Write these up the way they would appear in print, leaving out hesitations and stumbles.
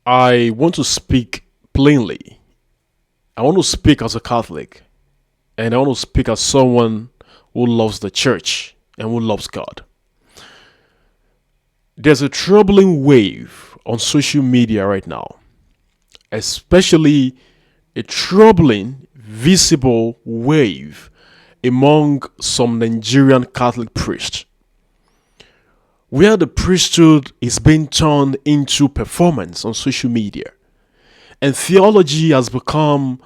I want to speak plainly. I want to speak as a Catholic, and I want to speak as someone who loves the church and who loves God. There's a troubling wave on social media right now, especially a troubling, visible wave among some Nigerian Catholic priests, where the priesthood is being turned into performance on social media, and theology has become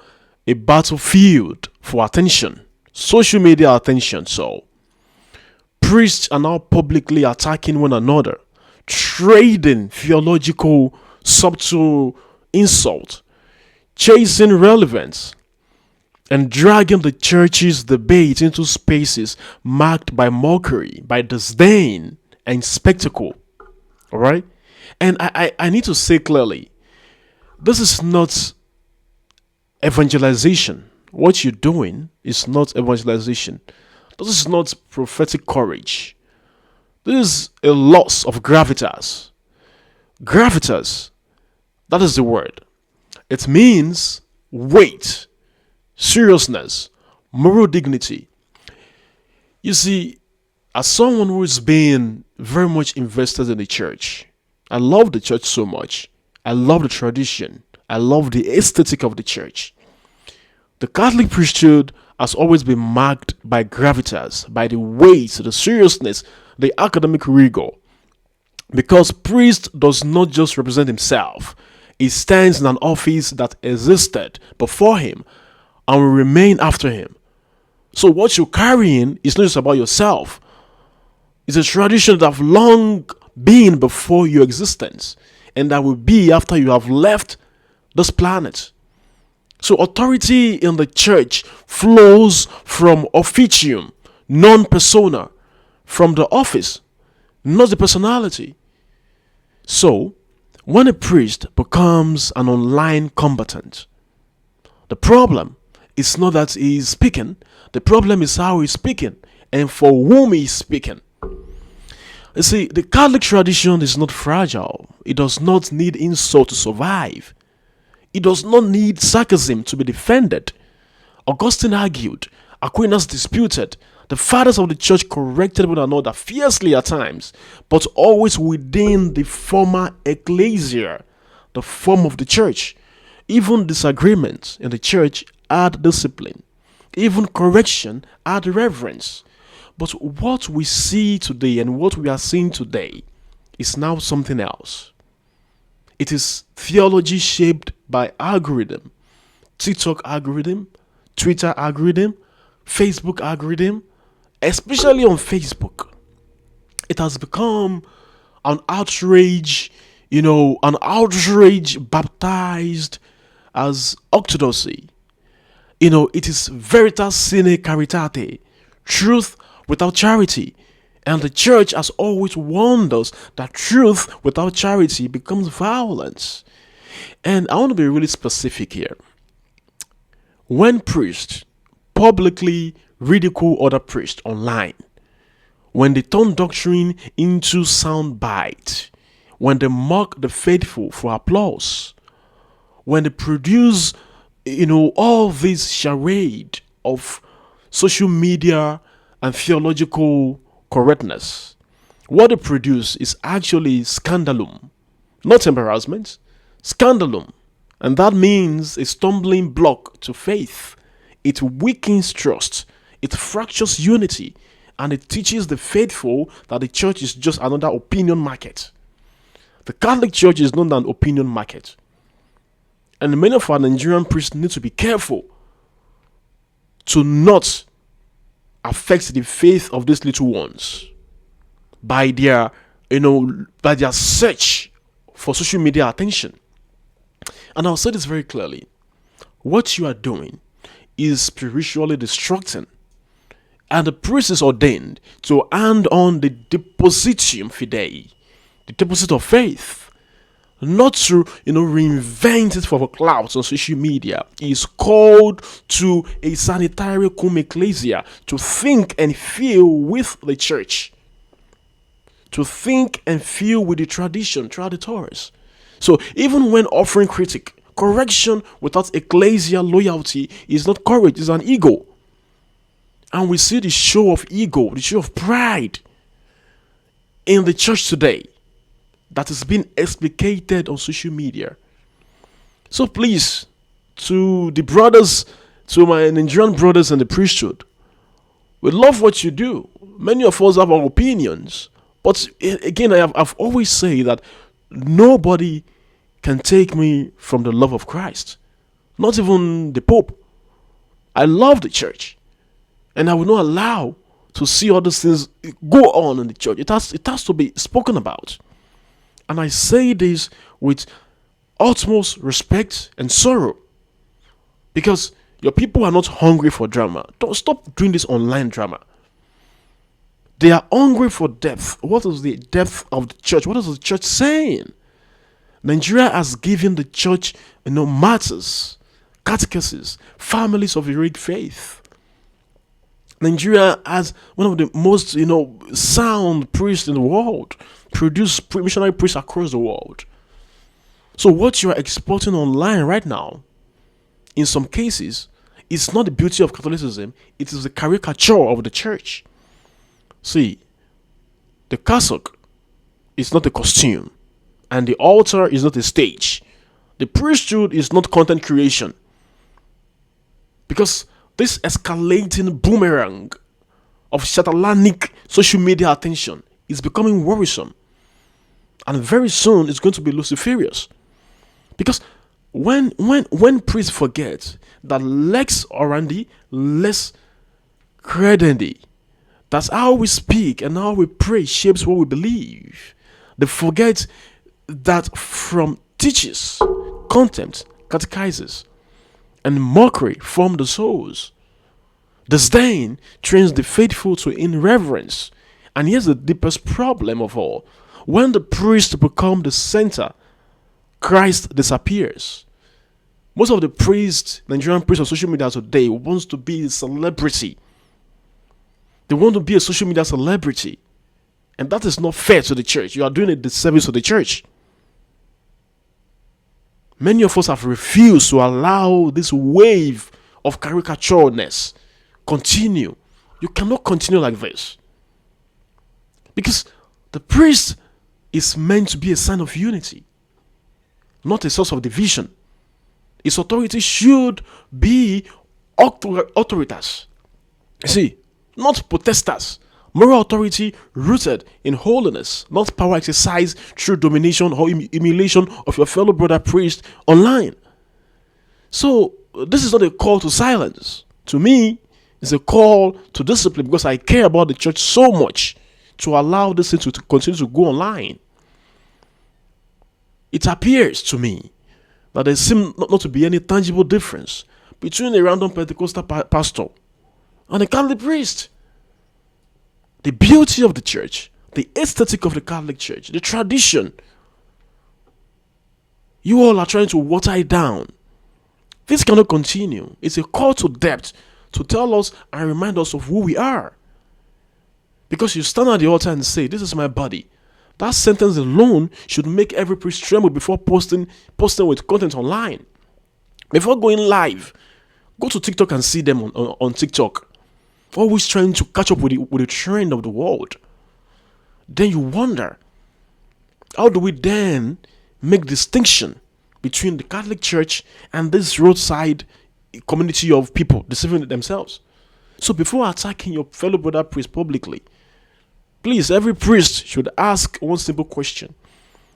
a battlefield for attention, social media attention. So, priests are now publicly attacking one another, trading theological subtle insult, chasing relevance, and dragging the church's debate into spaces marked by mockery, by disdain, and spectacle. All right? And I need to say clearly, this is not evangelization. What you're doing is not evangelization. This is not prophetic courage. This is a loss of gravitas. Gravitas, that is the word. It means weight, seriousness, moral dignity. You see, as someone who is being very much invested in the church, I love the church so much. I love the tradition. I love the aesthetic of the church. The Catholic priesthood has always been marked by gravitas, by the weight, the seriousness, the academic rigor. Because priest does not just represent himself, he stands in an office that existed before him and will remain after him. So what you're carrying is not just about yourself. It's a tradition that have long been before your existence and that will be after you have left this planet. So authority in the church flows from officium, non persona, from the office, not the personality. So, when a priest becomes an online combatant, the problem is not that he is speaking, the problem is how he's speaking and for whom he's speaking. You see, the Catholic tradition is not fragile, it does not need insult to survive. It does not need sarcasm to be defended. Augustine argued, Aquinas disputed, the fathers of the church corrected one another fiercely at times, but always within the former ecclesia, the form of the church. Even disagreements in the church add discipline. Even correction add reverence. But what we see today and what we are seeing today is now something else. It is theology shaped by algorithm, TikTok algorithm, Twitter algorithm, Facebook algorithm, especially on Facebook. It has become an outrage, an outrage baptized as orthodoxy. It is veritas sine caritate, truth without charity. And the church has always warned us that truth without charity becomes violence. And I want to be really specific here. When priests publicly ridicule other priests online, when they turn doctrine into sound bite, when they mock the faithful for applause, when they produce, all this charade of social media and theological correctness, what they produce is actually scandalum, not embarrassment, scandalum. And that means a stumbling block to faith. It weakens trust, it fractures unity, and it teaches the faithful that the church is just another opinion market. The Catholic Church is not an opinion market. And many of our Nigerian priests need to be careful to not affect the faith of these little ones by their search for social media attention. And I'll say this very clearly. What you are doing is spiritually destructing. And the priest is ordained to hand on the depositum fidei, the deposit of faith, not to reinvent it for clouds on social media. He is called to a sanitary cum ecclesia, to think and feel with the church, to think and feel with the traditores, So even when offering critique, correction without ecclesial loyalty is not courage, it's an ego. And we see the show of ego, the show of pride in the church today that is being explicated on social media. So please, to the brothers, to my Nigerian brothers in the priesthood, we love what you do. Many of us have our opinions, but again, I've always said that nobody can take me from the love of Christ, not even the Pope. I love the church, and I will not allow to see all these things go on in the church. It has to be spoken about, and I say this with utmost respect and sorrow, because your people are not hungry for drama. Don't stop doing this online drama. They are hungry for depth. What is the depth of the church? What is the church saying? Nigeria has given the church, martyrs, catechists, families of heroic faith. Nigeria has one of the most, sound priests in the world, produced missionary priests across the world. So what you are exporting online right now, in some cases, is not the beauty of Catholicism, it is the caricature of the church. See, the cassock is not a costume, and the altar is not a stage. The priesthood is not content creation. Because this escalating boomerang of satanic social media attention is becoming worrisome. And very soon it's going to be luciferious. Because when priests forget that lex orandi, less credendi, that's how we speak and how we pray shapes what we believe. They forget that from teachers, contempt, catechizes, and mockery form the souls. Disdain trains the faithful to irreverence. And here's the deepest problem of all. When the priest becomes the center, Christ disappears. Most of the priests, Nigerian priests on social media today, wants to be a celebrity. They want to be a social media celebrity. And that is not fair to the church. You are doing a disservice to the church. Many of us have refused to allow this wave of caricatureness continue. You cannot continue like this. Because the priest is meant to be a sign of unity, not a source of division. His authority should be authoritas. You see, not potestas. Moral authority rooted in holiness, not power exercised through domination or emulation of your fellow brother priest online. So, this is not a call to silence. To me, it's a call to discipline, because I care about the church so much to allow this thing to continue to go online. It appears to me that there seems not to be any tangible difference between a random Pentecostal pastor and a Catholic priest. The beauty of the church, the aesthetic of the Catholic Church, the tradition, you all are trying to water it down. This cannot continue. It's a call to depth to tell us and remind us of who we are. Because you stand at the altar and say, "This is my body." That sentence alone should make every priest tremble before posting with content online. Before going live, go to TikTok and see them on TikTok. Always trying to catch up with the trend of the world. Then you wonder, how do we then make distinction between the Catholic Church and this roadside community of people deceiving themselves? So before attacking your fellow brother priest publicly, please, every priest should ask one simple question.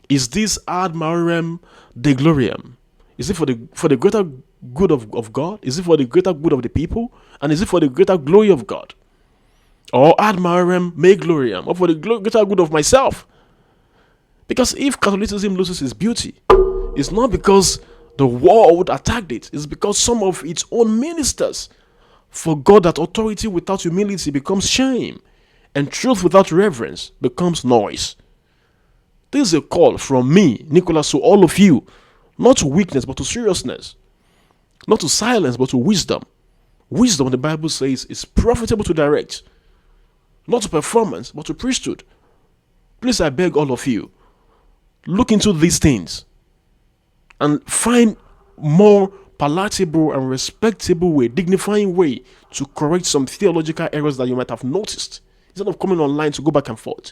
Is this ad majorem Dei gloriam? Is it for the greater good of God? Is it for the greater good of the people? And is it for the greater glory of God? Or ad majorem Mei gloriam? Or for the greater good of myself? Because if Catholicism loses its beauty, it's not because the world attacked it. It's because some of its own ministers forgot that authority without humility becomes shame, and truth without reverence becomes noise. This is a call from me, Nicholas, to all of you, not to weakness but to seriousness, not to silence but to wisdom. Wisdom, the Bible says, is profitable to direct, not to performance but to priesthood. Please, I beg all of you, look into these things. and find more palatable and respectable way, dignifying way to correct some theological errors that you might have noticed, instead of coming online to go back and forth.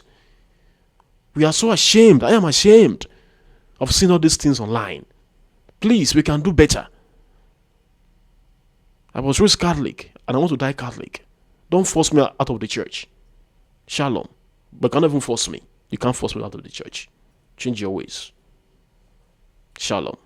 We are so ashamed. I am ashamed of seeing all these things online. Please, we can do better. I was raised Catholic and I want to die Catholic. Don't force me out of the church. Shalom. But can't even force me. You can't force me out of the church. Change your ways. Shalom.